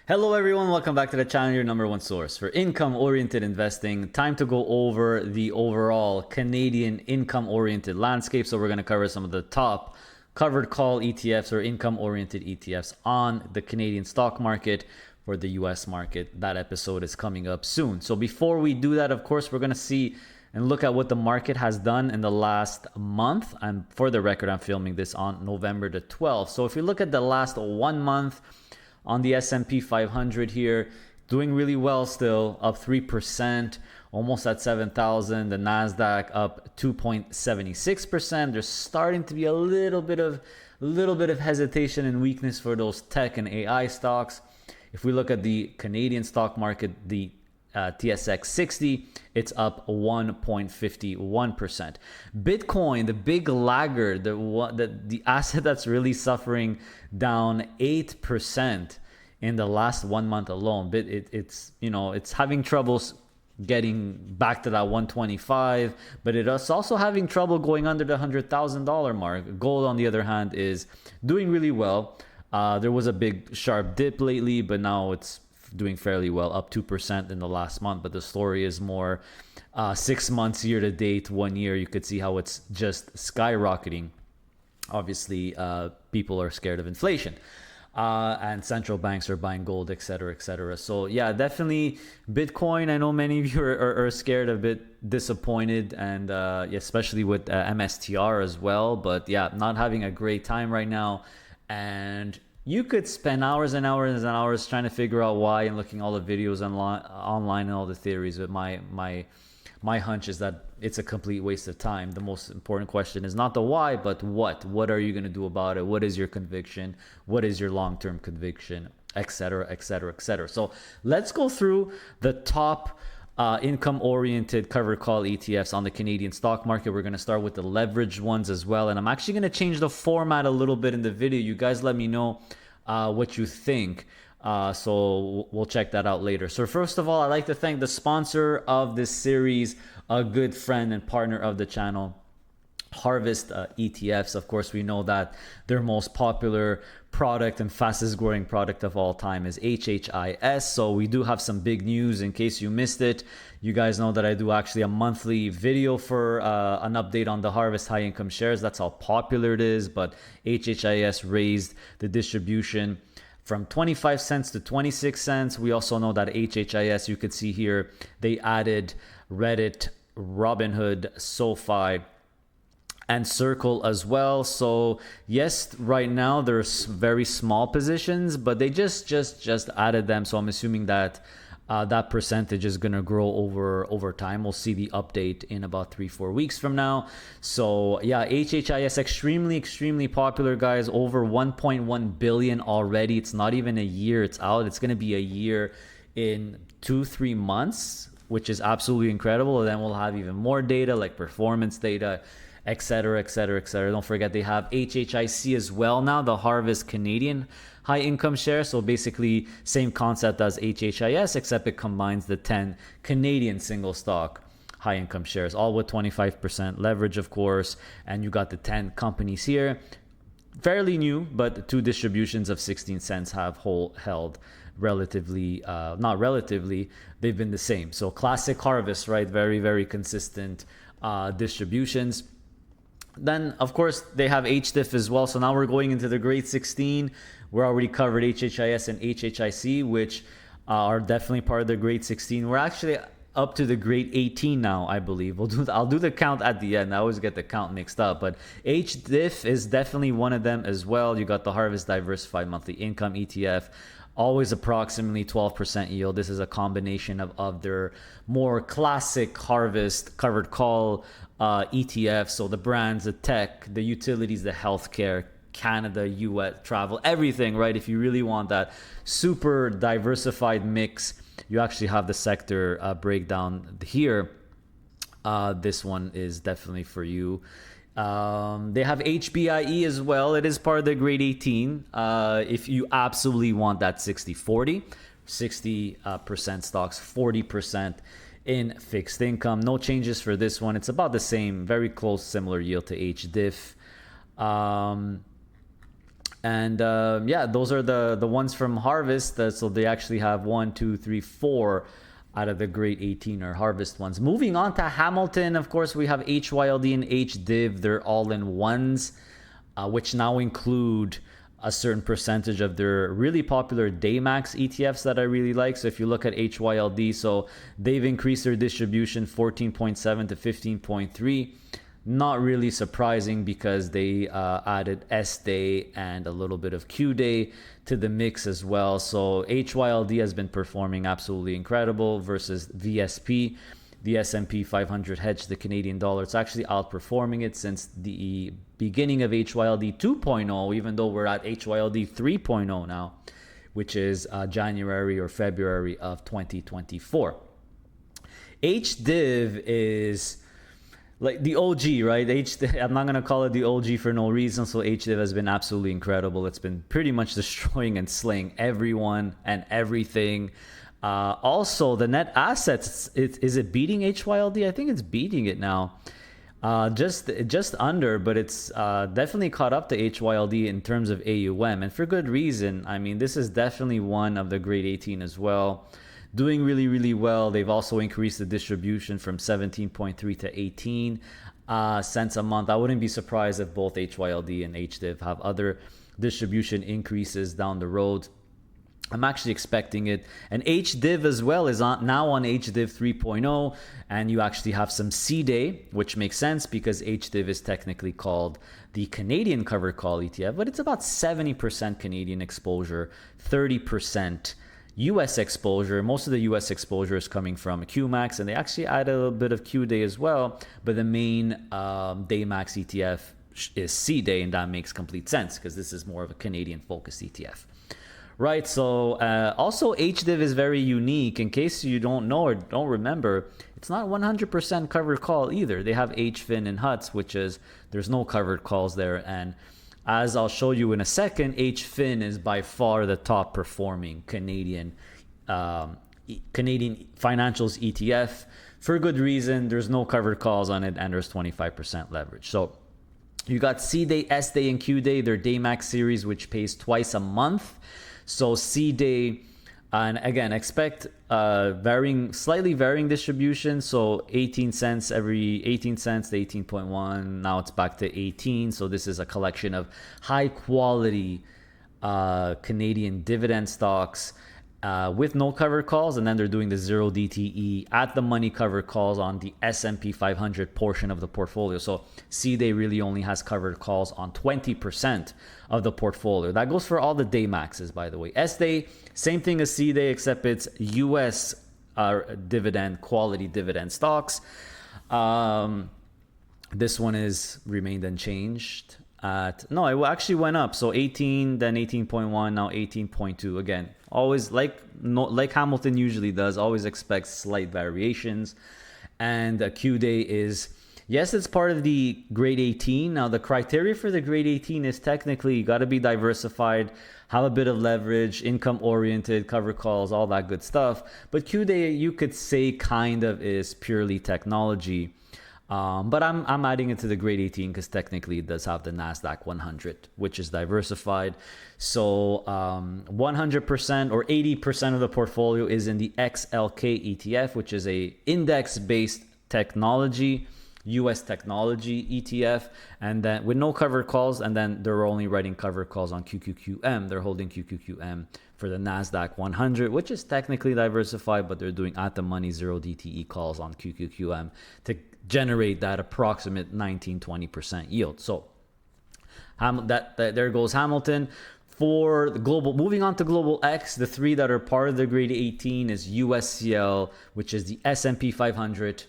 Hello everyone, welcome back to the channel, your number one source for income-oriented investing. Time to go over the overall Canadian income-oriented landscape. So we're going to cover some of the top covered call ETFs or income-oriented ETFs on the Canadian stock market for the US market. That episode is coming up soon. So before we do that, of course, we're going to see and look at what the market has done in the last month. And for the record, I'm filming this on November the 12th. So if you look at the last 1 month, on the S&P 500 here, doing really well still, up 3%, almost at 7,000. The Nasdaq up 2.76%. There's starting to be a little bit of hesitation and weakness for those tech and AI stocks. If we look at the Canadian stock market, the TSX 60, it's up 1.51%. Bitcoin, the big laggard, the asset that's really suffering, down 8% in the last 1 month alone. It's having troubles getting back to that 125, but it's also having trouble going under the $100,000 mark. Gold, on the other hand, is doing really well. There was a big sharp dip lately, but now it's doing fairly well, up 2% in the last month. But the story is more 6 months, year to date, 1 year. You could see how it's just skyrocketing. Obviously, people are scared of inflation, and central banks are buying gold, etc., etc. So yeah, definitely Bitcoin. I know many of you are scared, a bit disappointed, and especially with MSTR as well. But yeah, not having a great time right now. And you could spend hours and hours and hours trying to figure out why and looking all the videos online and all the theories. But my hunch is that it's a complete waste of time. The most important question is not the why, but what. What are you going to do about it? What is your conviction? What is your long-term conviction? Etc., etc., etc. So let's go through the top income-oriented covered call ETFs on the Canadian stock market. We're going to start with the leveraged ones as well. And I'm actually going to change the format a little bit in the video. You guys let me know what you think. So we'll check that out later. So first of all, I'd like to thank the sponsor of this series, a good friend and partner of the channel, Harvest ETFs. Of course, we know that their most popular product and fastest growing product of all time is HHIS. So we do have some big news in case you missed it. You guys know that I do actually a monthly video for an update on the Harvest high income shares. That's how popular it is. But HHIS raised the distribution from 25 cents to 26 cents. We also know that HHIS, you could see here, they added Reddit, Robinhood, SoFi, and Circle as well. So yes, right now there's very small positions, but they just added them. So I'm assuming that that percentage is going to grow over time. We'll see the update in about 3-4 weeks from now. So yeah, HHIS extremely popular, guys. Over 1.1 billion already. It's not even a year it's out. It's going to be a year in 2-3 months, which is absolutely incredible. And then we'll have even more data, like performance data, etc., etc., etc. Don't forget they have HHIC as well now, the Harvest Canadian high income share. So basically same concept as HHIS, except it combines the 10 Canadian single stock high income shares, all with 25% leverage, of course. And you got the 10 companies here. Fairly new, but 2 distributions of 16 cents have held relatively, not relatively, they've been the same. So classic Harvest, right? Very consistent distributions. Then, of course, they have HDIF as well. So now we're going into the grade 16. We're already covered HHIS and HHIC, which are definitely part of the grade 16. We're actually up to the grade 18 now, I believe. I'll do the count at the end. I always get the count mixed up. But HDIF is definitely one of them as well. You got the Harvest Diversified Monthly Income ETF. Always approximately 12% yield. This is a combination of their more classic Harvest covered call ETFs. So the brands, the tech, the utilities, the healthcare, Canada, US, travel, everything, right? If you really want that super diversified mix, you actually have the sector breakdown here. This one is definitely for you. They have HBIE as well. It is part of the grade 18. If you absolutely want that 60-40, 60% stocks, 40% in fixed income. No changes for this one. It's about the same, very close, similar yield to HDIF. And yeah, those are the ones from Harvest. So they actually have 1, 2, 3, 4 out of the grade 18 are Harvest ones. Moving on to Hamilton, of course, we have HYLD and HDIV. They're all in ones, which now include a certain percentage of their really popular Daymax ETFs that I really like. So if you look at HYLD, so they've increased their distribution 14.7 to 15.3. Not really surprising because they added S Day and a little bit of Q Day to the mix as well. So HYLD has been performing absolutely incredible versus VSP. The S&P 500 hedged the Canadian dollar. It's actually outperforming it since the beginning of HYLD 2.0, even though we're at HYLD 3.0 now, which is January or February of 2024. HDIV is like the OG, right? I'm not going to call it the OG for no reason. So HDIV has been absolutely incredible. It's been pretty much destroying and slaying everyone and everything. Also, the net assets, is it beating HYLD? I think it's beating it now. Just under, but it's definitely caught up to HYLD in terms of AUM. And for good reason. I mean, this is definitely one of the grade 18 as well. Doing really, really well. They've also increased the distribution from 17.3 to 18 cents a month. I wouldn't be surprised if both HYLD and HDIV have other distribution increases down the road. I'm actually expecting it. And HDIV as well is now on HDIV 3.0. And you actually have some C Day, which makes sense because HDIV is technically called the Canadian covered call ETF. But it's about 70% Canadian exposure, 30% US exposure. Most of the US exposure is coming from QMAX, and they actually add a little bit of Q Day as well. But the main Daymax ETF is C Day, and that makes complete sense because this is more of a Canadian focused ETF. Right, so also HDIV is very unique. In case you don't know or don't remember, it's not 100% covered call either. They have HFIN and HUTS, which is there's no covered calls there. And as I'll show you in a second, HFIN is by far the top performing Canadian financials ETF. For good reason, there's no covered calls on it and there's 25% leverage. So you got C Day, S Day, and Q Day, their Daymax series, which pays twice a month. So C Day, and again, expect slightly varying distribution. So 18 cents every 18 cents to 18.1. Now it's back to 18. So this is a collection of high quality Canadian dividend stocks with no covered calls, and then they're doing the 0 DTE at the money covered calls on the S&P 500 portion of the portfolio. So C-Day really only has covered calls on 20% of the portfolio. That goes for all the Daymaxes, by the way. S-Day, same thing as C-Day, except it's US dividend, quality dividend stocks. This one is remained unchanged. No, it actually went up. So 18, then 18.1, now 18.2. Again, always like Hamilton usually does, always expect slight variations. And the Q Day is, yes, it's part of the grade 18. Now, the criteria for the grade 18 is technically you got to be diversified, have a bit of leverage, income oriented, cover calls, all that good stuff. But Q Day, you could say kind of is purely technology. But I'm adding it to the grade 18 because technically it does have the NASDAQ 100, which is diversified. So 100% or 80% of the portfolio is in the XLK ETF, which is a index-based technology, US technology ETF, and then with no covered calls, and then they're only writing covered calls on QQQM. They're holding QQQM for the NASDAQ 100, which is technically diversified, but they're doing at the money 0 DTE calls on QQQM to generate that approximate 19-20% yield. So there goes Hamilton. For the global, moving on to Global X, the three that are part of the grade 18 is USCL, which is the S&P 500,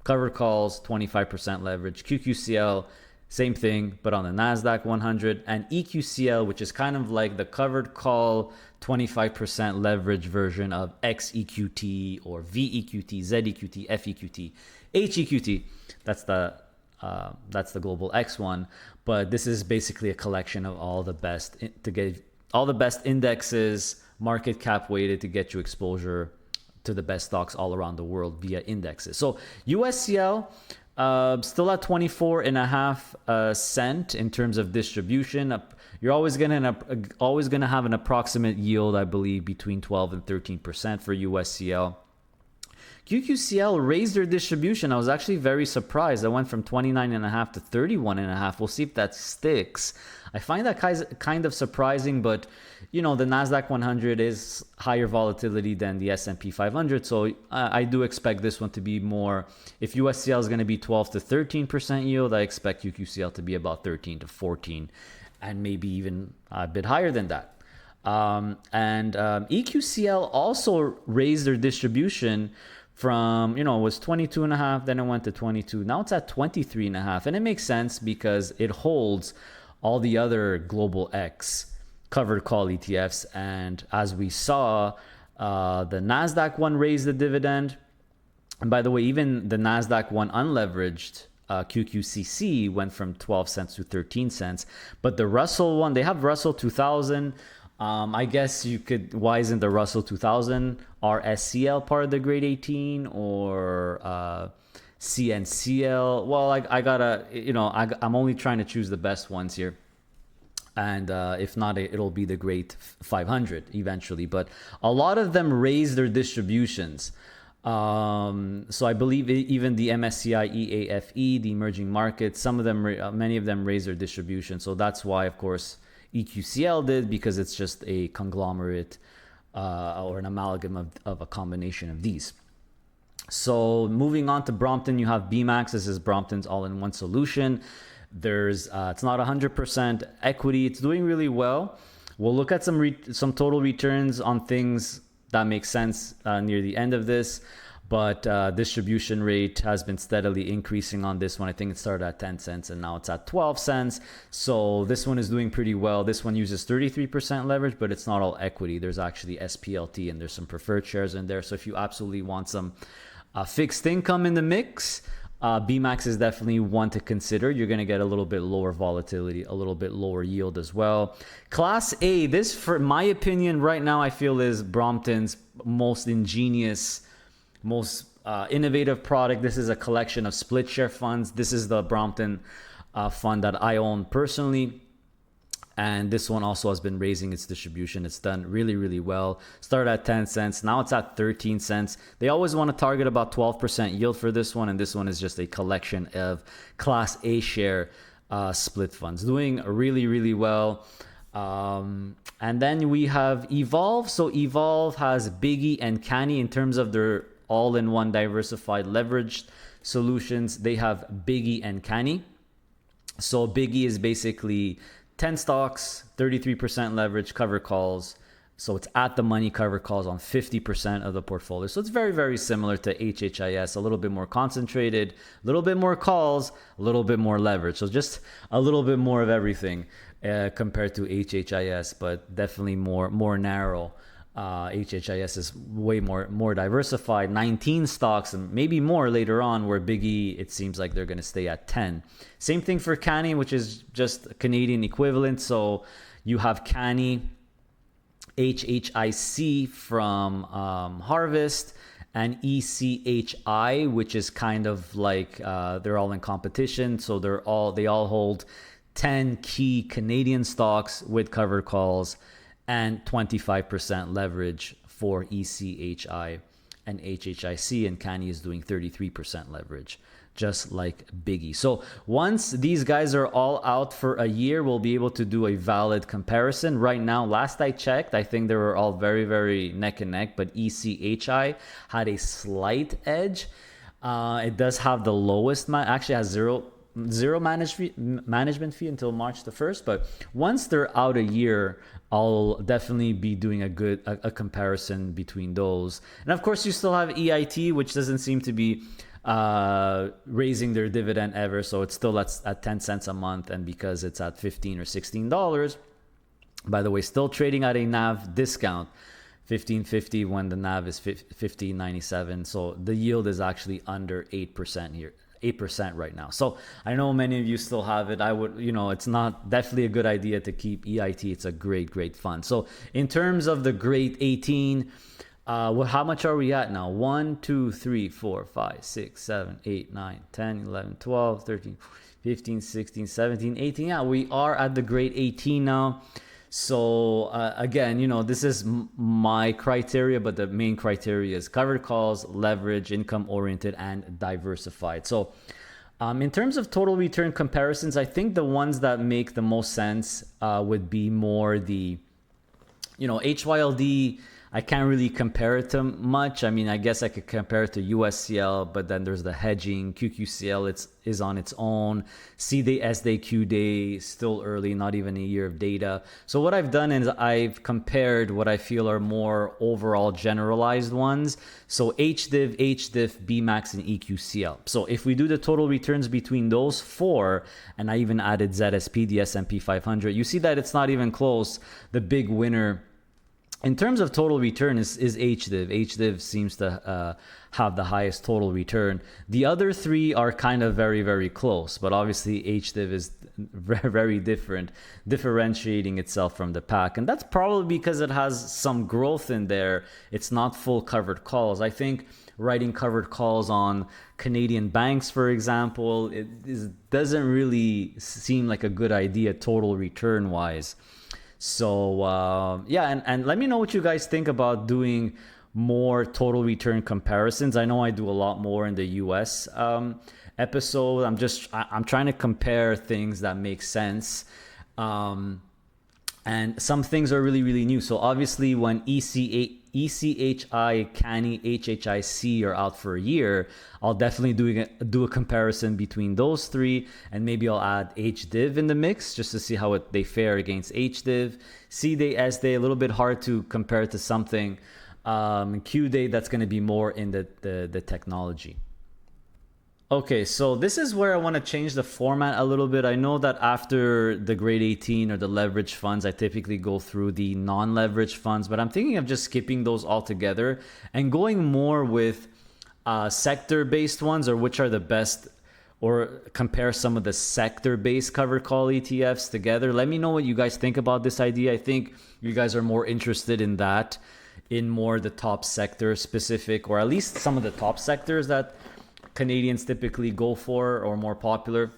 covered calls, 25% leverage. QQCL, same thing, but on the NASDAQ 100. And EQCL, which is kind of like the covered call, 25% leverage version of XEQT or VEQT, ZEQT, FEQT, HEQT. That's the Global X one. But this is basically a collection of all the best indexes, market cap weighted to get you exposure to the best stocks all around the world via indexes. So USCL still at 24.5 cent in terms of distribution. you're always gonna have an approximate yield, I believe, between 12 and 13% for USCL. QQCL raised their distribution. I was actually very surprised. I went from 29.5 to 31.5. We'll see if that sticks. I find that kind of surprising, but the Nasdaq 100 is higher volatility than the S&P 500, so I do expect this one to be more. If USCL is going to be 12 to 13% yield, I expect QQCL to be about 13 to 14, and maybe even a bit higher than that. EQCL also raised their distribution from, it was 22.5, then it went to 22. Now it's at 23.5, and it makes sense because it holds all the other global X covered call ETFs. And as we saw, the Nasdaq one raised the dividend. And by the way, even the Nasdaq one unleveraged, QQCC, went from 12 cents to 13 cents. But the Russell one, they have Russell 2000. I guess you could, why isn't the Russell 2000 RSCL part of the grade 18 or CNCL? Well, I gotta, I'm only trying to choose the best ones here. And if not, it'll be the grade 500 eventually. But a lot of them raise their distributions. So I believe even the MSCI EAFE, the emerging markets, many of them raise their distribution. So that's why, of course, EQCL did, because it's just a conglomerate or an amalgam of a combination of these. So moving on to Brompton, you have BMAX. This is Brompton's all-in-one solution. There's it's not 100% equity. It's doing really well. We'll look at some total returns on things that make sense near the end of this. But distribution rate has been steadily increasing on this one. I think it started at 10 cents and now it's at 12 cents. So this one is doing pretty well. This one uses 33% leverage, but it's not all equity. There's actually SPLT and there's some preferred shares in there. So if you absolutely want some fixed income in the mix, BMAX is definitely one to consider. You're going to get a little bit lower volatility, a little bit lower yield as well. Class A, this, for my opinion, right now, I feel is Brompton's most ingenious, most innovative product. This is a collection of split share funds. This is the Brompton fund that I own personally. And this one also has been raising its distribution. It's done really, really well. Started at 10 cents. Now it's at 13 cents. They always want to target about 12% yield for this one. And this one is just a collection of Class A share split funds. Doing really, really well. And then we have Evolve. So Evolve has Biggie and Canny in terms of their all-in-one diversified leveraged solutions. They have Biggie and Canny. So Biggie is basically 10 stocks, 33% leverage, cover calls. So it's at the money cover calls on 50% of the portfolio. So it's very, very similar to HHIS, a little bit more concentrated, a little bit more calls, a little bit more leverage. So just a little bit more of everything compared to HHIS, but definitely more narrow. HHIS is way more diversified, 19 stocks and maybe more later on, where Biggie, it seems like they're going to stay at 10. Same thing for Canny, which is just a Canadian equivalent. So you have Canny, HHIC from Harvest, and ECHI, which is kind of like they're all in competition. So they all hold 10 key Canadian stocks with cover calls and 25% leverage for ECHI and HHIC, and Canny is doing 33% leverage, just like Biggie. So once these guys are all out for a year, we'll be able to do a valid comparison. Right now, last I checked, I think they were all very, very neck and neck, but ECHI had a slight edge. It does have the lowest, actually has zero management fee until March the 1st. But once they're out a year, I'll definitely be doing a comparison between those. And of course, you still have EIT, which doesn't seem to be raising their dividend ever. So it's still at 10 cents a month. And because it's at $15 or $16, by the way, still trading at a NAV discount, $15.50 when the NAV is $15.97. So the yield is actually under 8% here. 8% right now. So I know many of you still have it. I would, it's not definitely a good idea to keep EIT. It's a great fund. So in terms of the grade 18, how much are we at now? 1, 2, 3, 4, 5, 6, 7, 8, 9, 10, 11, 12, 13, 15, 16, 17, 18. Yeah, we are at the grade 18 now. So again, this is my criteria, but the main criteria is covered calls, leverage, income oriented, and diversified. So in terms of total return comparisons, I think the ones that make the most sense would be more the, HYLD. I can't really compare it to much. I mean, I guess I could compare it to USCL, but then there's the hedging. QQCL is on its own. C-Day, S-Day, Q-Day, still early, not even a year of data. So what I've done is I've compared what I feel are more overall generalized ones. So HDIV, HDIF, BMAX, and EQCL. So if we do the total returns between those four, and I even added ZSP, the S&P 500, you see that it's not even close. The big winner in terms of total return is HDIV. HDIV seems to have the highest total return. The other three are kind of very, very close, but obviously HDIV is very, very different, differentiating itself from the pack. And that's probably because it has some growth in there. It's not full covered calls. I think writing covered calls on Canadian banks, for example, doesn't really seem like a good idea total return wise. So yeah, and let me know what you guys think about doing more total return comparisons. I know I do a lot more in the US episode. I'm trying to compare things that make sense. And some things are really, really new. So obviously when ECHI, CANI, HHIC are out for a year, I'll definitely do a comparison between those three, and maybe I'll add HDIV in the mix just to see how they fare against HDIV. C-Day, S-Day, a little bit hard to compare to something. Q-Day, that's going to be more in the technology. Okay, so this is where I want to change the format a little bit. I know that after the grade 18 or the leverage funds, I typically go through the non-leverage funds, but I'm thinking of just skipping those altogether and going more with sector-based ones, or which are the best, or compare some of the sector-based covered call ETFs together. Let me know what you guys think about this idea. I think you guys are more interested in that, in more the top sector specific, or at least some of the top sectors that Canadians typically go for, or more popular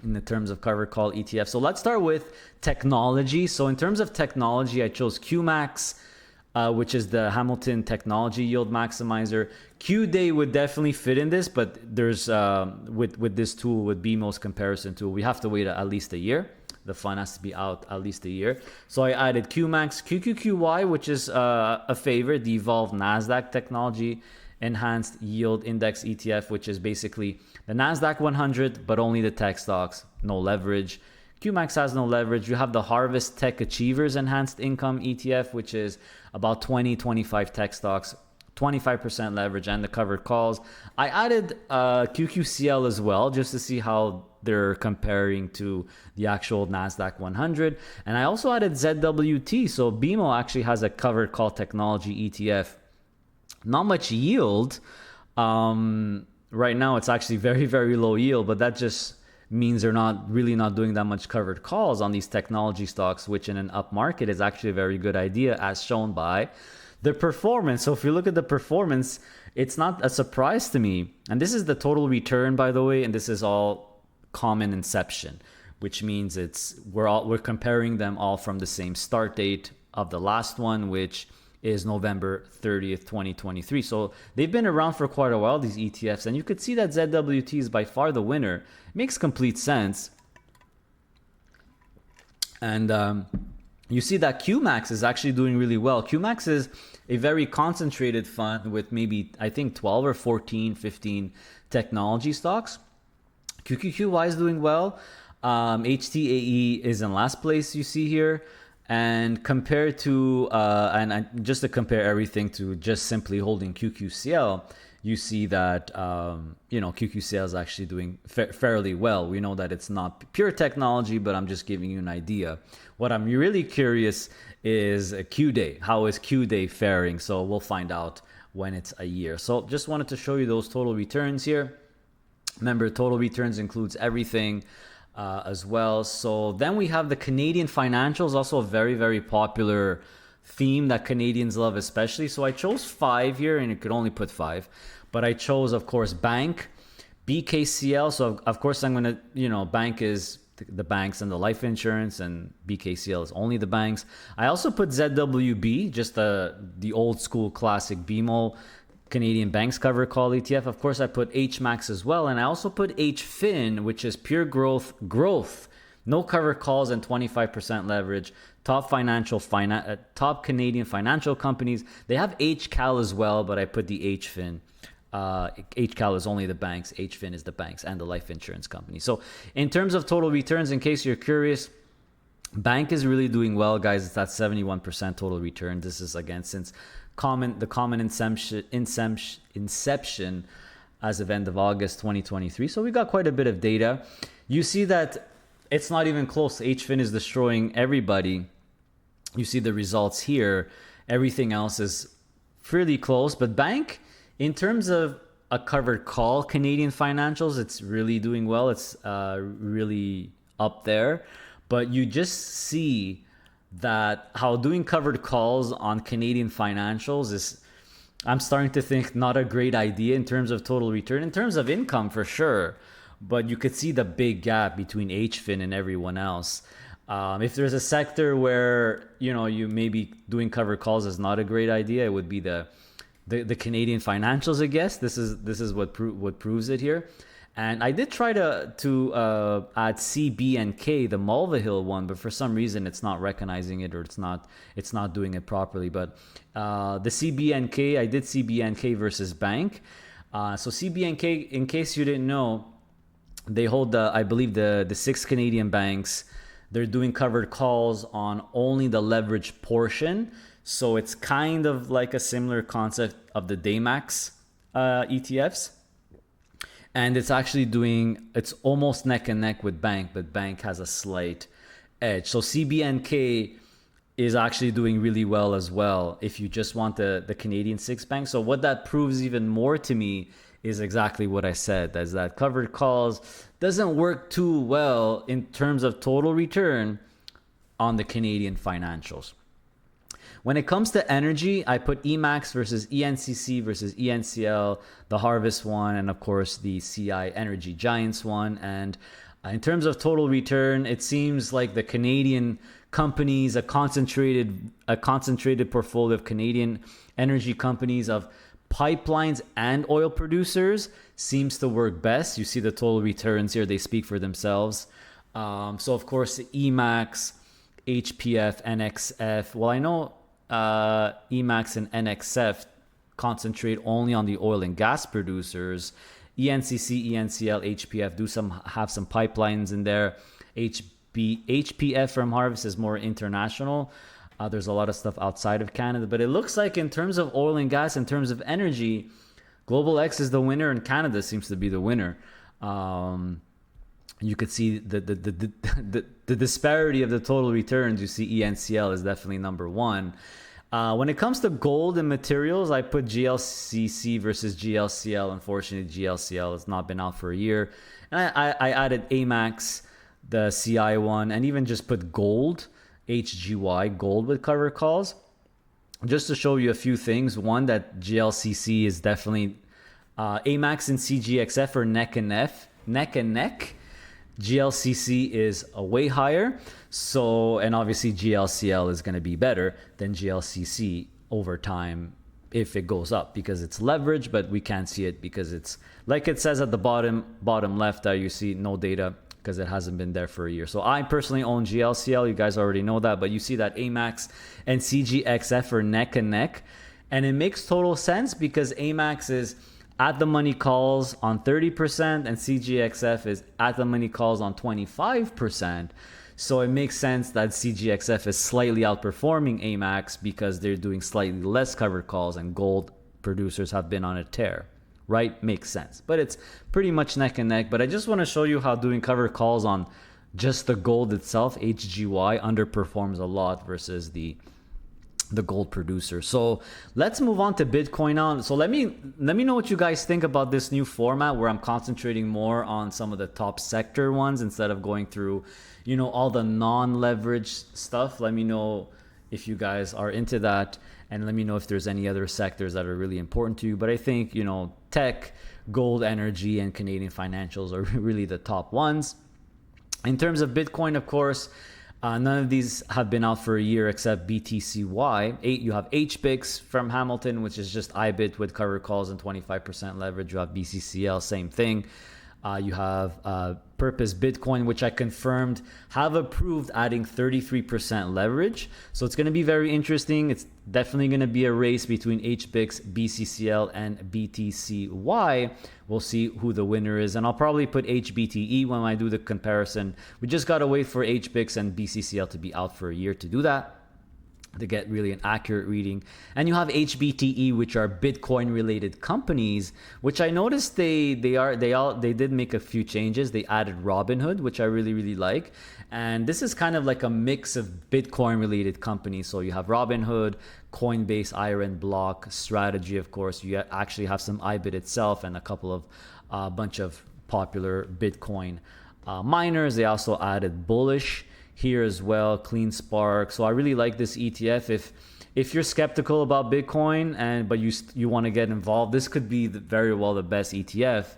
in the terms of covered call ETF. So let's start with technology. So in terms of technology, I chose QMAX, which is the Hamilton Technology Yield Maximizer. Q-Day would definitely fit in this, but there's with this tool, with BMO's comparison tool, we have to wait at least a year. The fund has to be out at least a year. So I added QMAX, QQQY, which is a favorite, the Evolved NASDAQ Technology Enhanced Yield Index ETF, which is basically the NASDAQ 100, but only the tech stocks, no leverage. QMAX has no leverage. You have the Harvest Tech Achievers Enhanced Income ETF, which is about 25 tech stocks, 25% leverage, and the covered calls. I added QQCL as well, just to see how they're comparing to the actual NASDAQ 100. And I also added ZWT. So BMO actually has a covered call technology ETF. Not much yield. Right now, it's actually very, very low yield, but that just means they're not doing that much covered calls on these technology stocks, which in an up market is actually a very good idea, as shown by the performance. So if you look at the performance, it's not a surprise to me. And this is the total return, by the way, and this is all common inception, which means we're comparing them all from the same start date of the last one, which is November 30th, 2023. So they've been around for quite a while, these ETFs, and you could see that ZWT is by far the winner. It makes complete sense. And you see that QMAX is actually doing really well. QMAX is a very concentrated fund with maybe, I think, 12 or 14, 15 technology stocks. QQQY is doing well. HTAE is in last place, you see here. And compared to, just to compare everything to just simply holding QQCL, you see that, QQCL is actually doing fairly well. We know that it's not pure technology, but I'm just giving you an idea. What I'm really curious is Q-Day. How is Q-Day faring? So we'll find out when it's a year. So just wanted to show you those total returns here. Remember, total returns includes everything. As well. So then we have the Canadian financials, also a very, very popular theme that Canadians love especially. So I chose 5 here, and you could only put 5. But I chose, of course, bank, BKCL. So of course I'm going to, bank is the banks and the life insurance, and BKCL is only the banks. I also put ZWB, just the old school classic BMO Canadian Banks Covered Call ETF. Of course, I put HMAX as well, and I also put HFIN, which is pure growth, no covered calls and 25% leverage. Top top Canadian financial companies. They have HCAL as well, but I put the HFIN. HCAL is only the banks, HFIN is the banks and the life insurance company. So in terms of total returns, in case you're curious, bank is really doing well, guys. It's at 71% total return. This is again since the common inception as of end of August 2023. So we got quite a bit of data. You see that it's not even close. HFIN is destroying everybody. You see the results here. Everything else is fairly close, but bank, in terms of a covered call, Canadian financials, it's really doing well. It's really up there. But you just see that how doing covered calls on Canadian financials is, I'm starting to think, not a great idea in terms of total return. In terms of income, for sure. But you could see the big gap between HFIN and everyone else. If there's a sector where, you maybe doing covered calls is not a great idea, it would be the Canadian financials, I guess. This is what proves it here. And I did try to add CBNK, the Mulvihill one, but for some reason it's not recognizing it, or it's not doing it properly. But the CBNK, I did CBNK versus bank. So CBNK, in case you didn't know, they hold I believe the 6 Canadian banks. They're doing covered calls on only the leverage portion. So it's kind of like a similar concept of the Daymax ETFs. And it's actually it's almost neck and neck with bank, but bank has a slight edge. So CBNK is actually doing really well as well if you just want the Canadian 6 banks. So what that proves even more to me is exactly what I said, is that covered calls doesn't work too well in terms of total return on the Canadian financials. When it comes to energy, I put EMAX versus ENCC versus ENCL, the Harvest one, and of course the CI Energy Giants one. And in terms of total return, it seems like the Canadian companies, a concentrated portfolio of Canadian energy companies, of pipelines and oil producers, seems to work best. You see the total returns here, they speak for themselves. So of course, EMAX, HPF, NXF. Well, I know EMAX and NXF concentrate only on the oil and gas producers. ENCC, ENCL, HPF have some pipelines in there. HPF from Harvest is more international. There's a lot of stuff outside of Canada, but it looks like in terms of oil and gas, in terms of energy, Global X is the winner and Canada seems to be the winner. You could see the disparity of the total returns. You see ENCL is definitely number one. When it comes to gold and materials, I put GLCC versus GLCL. Unfortunately, GLCL has not been out for a year. And I added AMAX, the CI one, and even just put gold, HGY, gold with cover calls. Just to show you a few things. One, that GLCC is definitely, AMAX and CGXF are neck and neck. GLCC is way higher. So, and obviously GLCL is going to be better than GLCC over time if it goes up, because it's leverage, but we can't see it because it's, like it says at the bottom left there, you see no data because it hasn't been there for a year. So I personally own GLCL. You guys already know that, but you see that AMAX and CGXF are neck and neck. And it makes total sense because AMAX is at the money calls on 30% and CGXF is at the money calls on 25%. So it makes sense that CGXF is slightly outperforming AMAX because they're doing slightly less covered calls and gold producers have been on a tear, right? Makes sense. But it's pretty much neck and neck. But I just want to show you how doing covered calls on just the gold itself, HGY, underperforms a lot versus the gold producer. So let's move on to Bitcoin now. So let me know what you guys think about this new format where I'm concentrating more on some of the top sector ones instead of going through, all the non-leveraged stuff. Let me know if you guys are into that. and let me know if there's any other sectors that are really important to you. But I think, you know, tech, gold, energy, and Canadian financials are really the top ones. In terms of Bitcoin, of course, none of these have been out for a year except BTCY. You have HBIX from Hamilton, which is just IBIT with covered calls and 25% leverage. You have BCCL, same thing. You have Purpose Bitcoin, which I confirmed have approved adding 33% leverage. So it's going to be very interesting. It's definitely going to be a race between HBIX, BCCL, and BTCY. We'll see who the winner is. And I'll probably put HBTE when I do the comparison. We just got to wait for HBIX and BCCL to be out for a year to do that, to get really an accurate reading. And you have HBTE, which are Bitcoin related companies, which I noticed they did make a few changes. They added Robinhood, which I really like. And this is kind of like a mix of Bitcoin related companies. So you have Robinhood, Coinbase, Iron Block, Strategy, of course. You actually have some IBIT itself and a couple of bunch of popular Bitcoin miners. They also added Bullish here as well, Clean Spark. So I really like this ETF. If you're skeptical about Bitcoin but you want to get involved, this could be very well the best ETF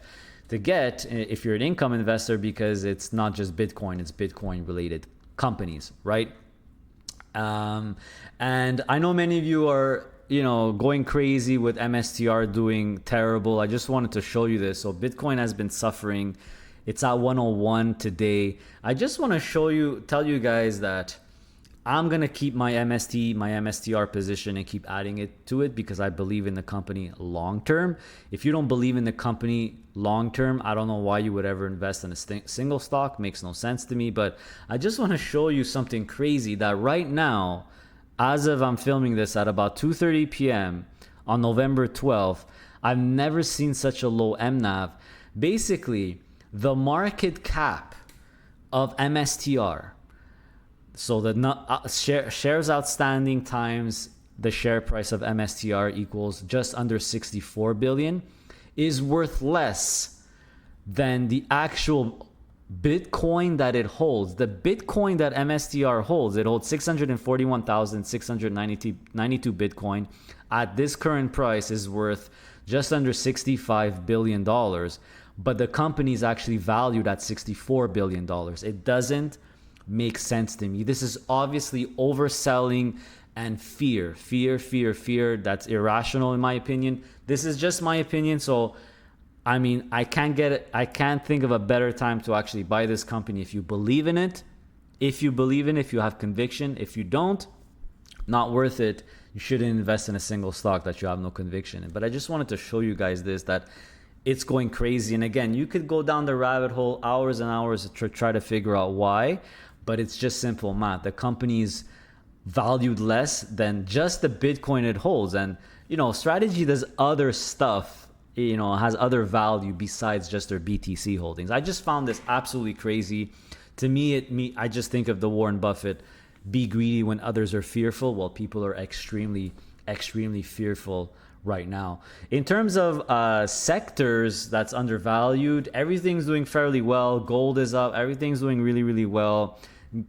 to get if you're an income investor, because it's not just Bitcoin, it's Bitcoin related companies, right? And I know many of you are, you know, going crazy with MSTR doing terrible. I just wanted to show you this. So Bitcoin has been suffering. It's at 101 today. I just want to tell you guys that I'm going to keep my MSTR position and keep adding it to it because I believe in the company long term. If you don't believe in the company long term, I don't know why you would ever invest in a single stock. Makes no sense to me. But I just want to show you something crazy that right now, as of I'm filming this at about 2:30 p.m. on November 12th, I've never seen such a low MNAV. Basically, the market cap of MSTR, so the shares outstanding times the share price of MSTR equals just under 64 billion, is worth less than the actual Bitcoin that it holds. The Bitcoin that MSTR holds, it holds 641,692 Bitcoin. At this current price is worth just under $65 billion. But the company is actually valued at $64 billion. It doesn't make sense to me. This is obviously overselling and fear. That's irrational in my opinion. This is just my opinion. So, I mean, I can't think of a better time to actually buy this company if you believe in it. If you believe in it, if you have conviction. If you don't, not worth it. You shouldn't invest in a single stock that you have no conviction in. But I just wanted to show you guys this, that it's going crazy. And again, you could go down the rabbit hole hours and hours to try to figure out why, but it's just simple math. The company's valued less than just the Bitcoin it holds. And, you know, Strategy does other stuff, you know, has other value besides just their BTC holdings. I just found this absolutely crazy. To me, I just think of the Warren Buffett, be greedy when others are fearful. Well, people are extremely fearful right now. In terms of sectors that's undervalued, everything's doing fairly well. Gold is up. Everything's doing really well.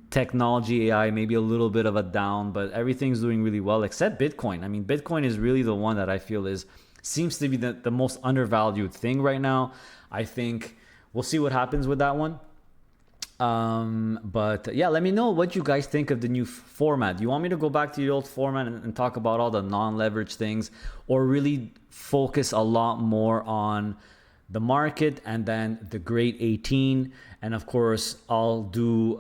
Technology, AI, maybe a little bit of a down, but everything's doing really well except Bitcoin. I mean, Bitcoin is really the one that I feel seems to be the most undervalued thing right now. I think we'll see what happens with that one. But yeah, let me know what you guys think of the new format. Do you want me to go back to the old format and talk about all the non-leveraged things, or really focus a lot more on the market and then the Great 18? And of course, I'll do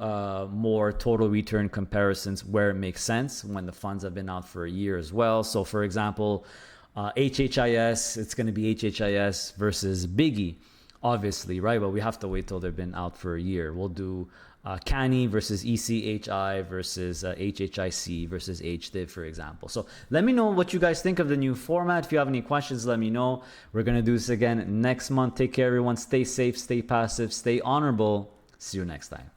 more total return comparisons where it makes sense when the funds have been out for a year as well. So for example, HHIS, it's going to be HHIS versus Biggie, obviously, right? But we have to wait till they've been out for a year. We'll do CANI versus ECHI versus HHIC versus HDIV, for example. So let me know what you guys think of the new format. If you have any questions, let me know. We're going to do this again next month. Take care, everyone. Stay safe, stay passive, stay honorable. See you next time.